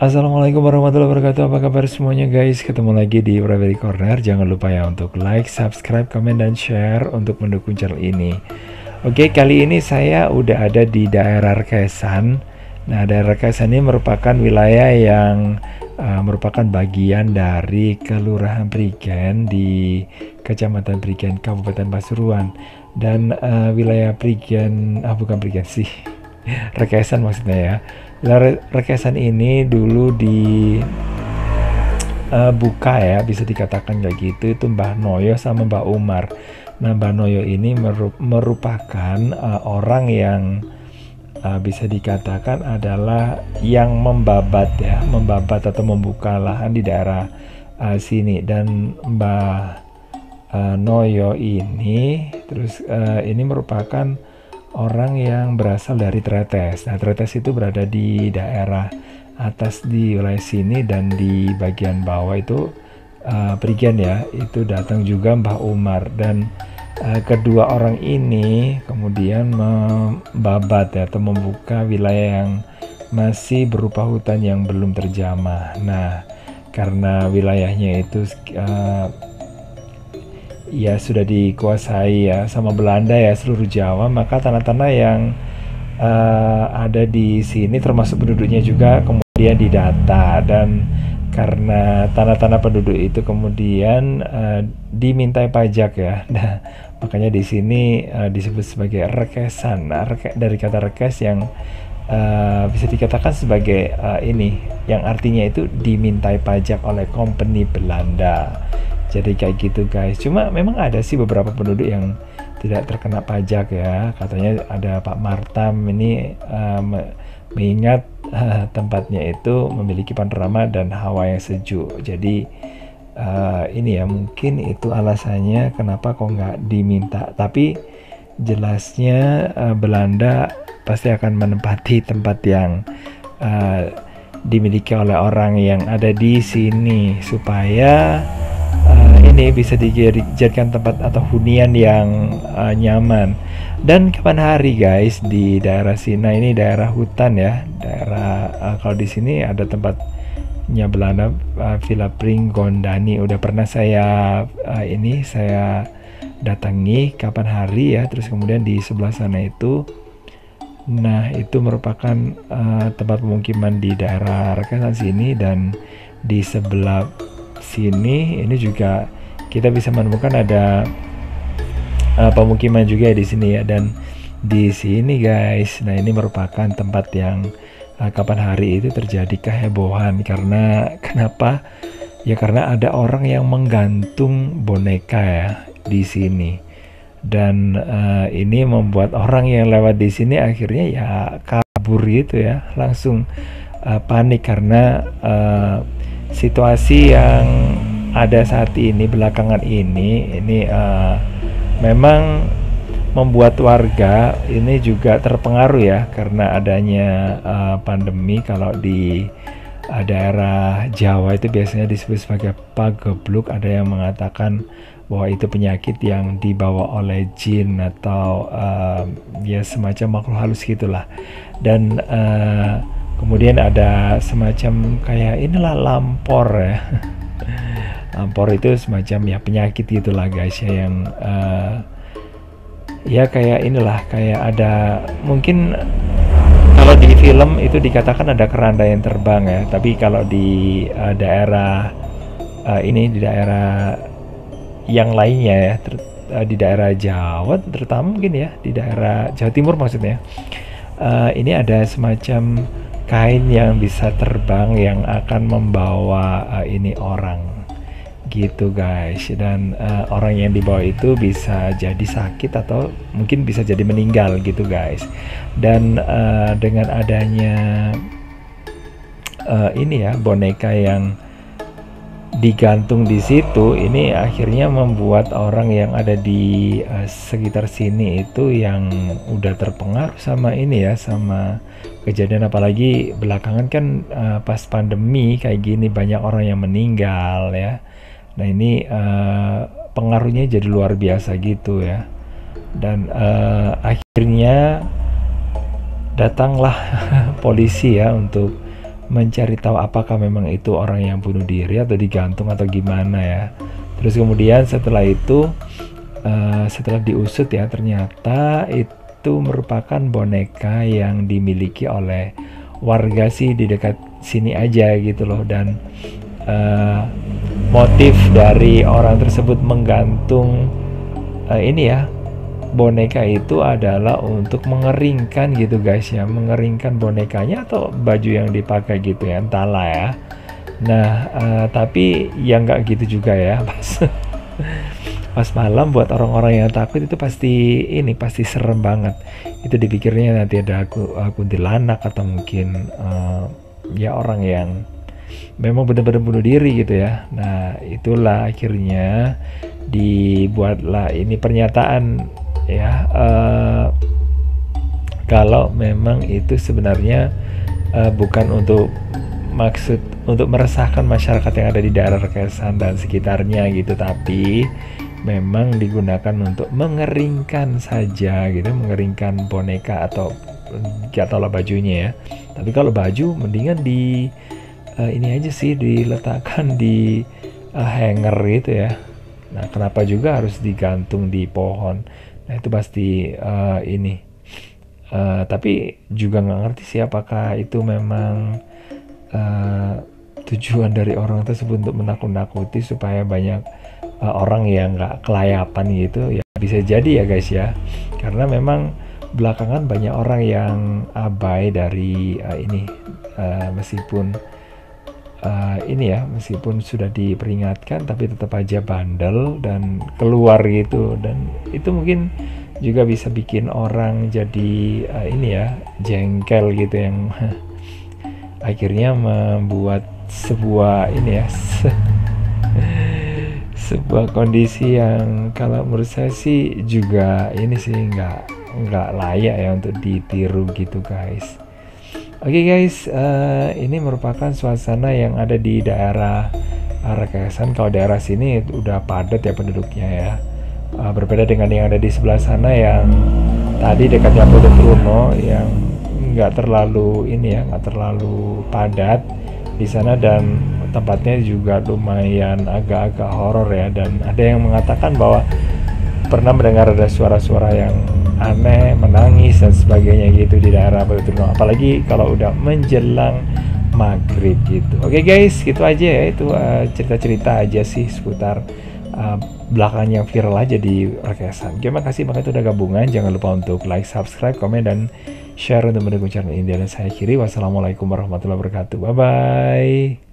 Assalamualaikum warahmatullahi wabarakatuh. Apa kabar semuanya guys? Ketemu lagi di Private Corner. Jangan lupa ya untuk like, subscribe, komen, dan share untuk mendukung channel ini. Oke, kali ini saya udah ada di daerah Rekesan. Nah, daerah Rekesan ini merupakan wilayah yang merupakan bagian dari Kelurahan Prigen di Kecamatan Prigen, Kabupaten Pasuruan. Dan wilayah Prigen, bukan Prigen sih, Rekesan maksudnya ya. Rekesan ini dulu buka ya, bisa dikatakan kayak gitu, itu Mbah Noyo sama Mbah Umar. Nah, Mbah Noyo ini merupakan orang yang bisa dikatakan adalah yang membabat atau membuka lahan di daerah sini. Dan Mbah Noyo ini ini merupakan orang yang berasal dari Tretes. Nah, Tretes itu berada di daerah atas di wilayah sini, dan di bagian bawah itu Prigen ya, itu datang juga Mbah Umar. Dan kedua orang ini kemudian membabat ya, atau membuka wilayah yang masih berupa hutan yang belum terjamah. Nah, karena wilayahnya itu ya sudah dikuasai ya sama Belanda ya, seluruh Jawa, maka tanah-tanah yang ada di sini termasuk penduduknya juga kemudian didata. Dan karena tanah-tanah penduduk itu kemudian dimintai pajak ya. Nah, makanya di sini disebut sebagai Rekesan. Nah, dari kata rekes yang bisa dikatakan sebagai ini yang artinya itu dimintai pajak oleh company Belanda. Jadi kayak gitu guys. Cuma memang ada sih beberapa penduduk yang tidak terkena pajak ya. Katanya ada Pak Martam ini mengingat tempatnya itu memiliki panorama dan hawa yang sejuk. Jadi ini ya, mungkin itu alasannya kenapa kok nggak diminta. Tapi jelasnya Belanda pasti akan menempati tempat yang dimiliki oleh orang yang ada di sini, supaya ini bisa dijadikan tempat atau hunian yang nyaman. Dan kapan hari guys, di daerah sini ini daerah hutan ya, daerah kalau di sini ada tempatnya Belanda, Villa Pringgondani. Udah pernah saya saya datangi kapan hari ya. Terus kemudian di sebelah sana itu, nah itu merupakan tempat pemukiman di daerah Rekesan sini. Dan di sebelah sini ini juga kita bisa menemukan ada pemukiman juga di sini ya. Dan di sini guys, nah ini merupakan tempat yang kapan hari itu terjadi kehebohan. Karena kenapa ya, karena ada orang yang menggantung boneka ya di sini. Dan ini membuat orang yang lewat di sini akhirnya ya kabur gitu ya, langsung panik karena situasi yang ada saat ini belakangan ini memang membuat warga ini juga terpengaruh ya, karena adanya pandemi. Kalau di daerah Jawa itu biasanya disebut sebagai pagebluk. Ada yang mengatakan bahwa itu penyakit yang dibawa oleh jin atau ya semacam makhluk halus gitulah. Dan kemudian ada semacam kayak inilah lampor ya. Lampor itu semacam ya penyakit gitulah guys ya, yang ya kayak inilah, kayak ada mungkin kalau di film itu dikatakan ada keranda yang terbang ya. Tapi kalau di daerah ini, di daerah yang lainnya ya, di daerah Jawa terutama mungkin ya, di daerah Jawa Timur maksudnya, ini ada semacam kain yang bisa terbang yang akan membawa ini orang gitu guys. Dan orang yang dibawa itu bisa jadi sakit atau mungkin bisa jadi meninggal gitu guys. Dan dengan adanya ini ya, boneka yang digantung di situ, ini akhirnya membuat orang yang ada di sekitar sini itu yang udah terpengaruh sama ini ya, sama kejadian. Apalagi belakangan kan pas pandemi kayak gini banyak orang yang meninggal ya. Nah ini pengaruhnya jadi luar biasa gitu ya. Dan akhirnya datanglah polisi ya untuk mencari tahu apakah memang itu orang yang bunuh diri atau digantung atau gimana ya. Terus kemudian setelah itu setelah diusut ya, ternyata itu merupakan boneka yang dimiliki oleh warga sih di dekat sini aja gitu loh. Dan motif dari orang tersebut menggantung ini ya, boneka itu adalah untuk mengeringkan gitu guys ya, mengeringkan bonekanya atau baju yang dipakai gitu ya, entahlah ya. Nah tapi ya nggak gitu juga ya. Pas malam buat orang-orang yang takut itu pasti serem banget. Itu dipikirnya nanti ada kuntilanak atau mungkin ya orang yang memang benar-benar bunuh diri gitu ya. Nah itulah akhirnya dibuatlah ini pernyataan ya, kalau memang itu sebenarnya bukan untuk maksud untuk meresahkan masyarakat yang ada di daerah Rekesan dan sekitarnya gitu, tapi memang digunakan untuk mengeringkan saja gitu, mengeringkan boneka atau katakanlah bajunya ya. Tapi kalau baju mendingan di ini aja sih, diletakkan di hanger gitu ya. Nah kenapa juga harus digantung di pohon? Nah itu pasti ini tapi juga nggak ngerti sih apakah itu memang tujuan dari orang tersebut untuk menakut-nakuti supaya banyak orang yang nggak kelayapan gitu ya. Bisa jadi ya guys ya, karena memang belakangan banyak orang yang abai dari ini meskipun ini ya, meskipun sudah diperingatkan tapi tetap aja bandel dan keluar gitu. Dan itu mungkin juga bisa bikin orang jadi ini ya, jengkel gitu, yang akhirnya membuat sebuah ini ya sebuah kondisi yang kalau menurut saya sih juga ini sih nggak layak ya untuk ditiru gitu guys. Oke guys, ini merupakan suasana yang ada di daerah Rekesan. Kalau daerah sini udah padat ya penduduknya ya. Berbeda dengan yang ada di sebelah sana yang tadi dekatnya Pondok yang nggak terlalu ini ya, nggak terlalu padat di sana, dan tempatnya juga lumayan agak-agak horor ya. Dan ada yang mengatakan bahwa pernah mendengar ada suara-suara yang aneh, menangis dan sebagainya gitu di daerah Pondok, apalagi kalau udah menjelang maghrib gitu. Oke guys, gitu aja ya, itu cerita-cerita aja sih seputar belakangan yang viral aja di Rekesan. Terima kasih banget udah gabungan. Jangan lupa untuk like, subscribe, komen, dan share untuk mendukung channel ini. Dan saya akhiri, wassalamualaikum warahmatullahi wabarakatuh. Bye bye.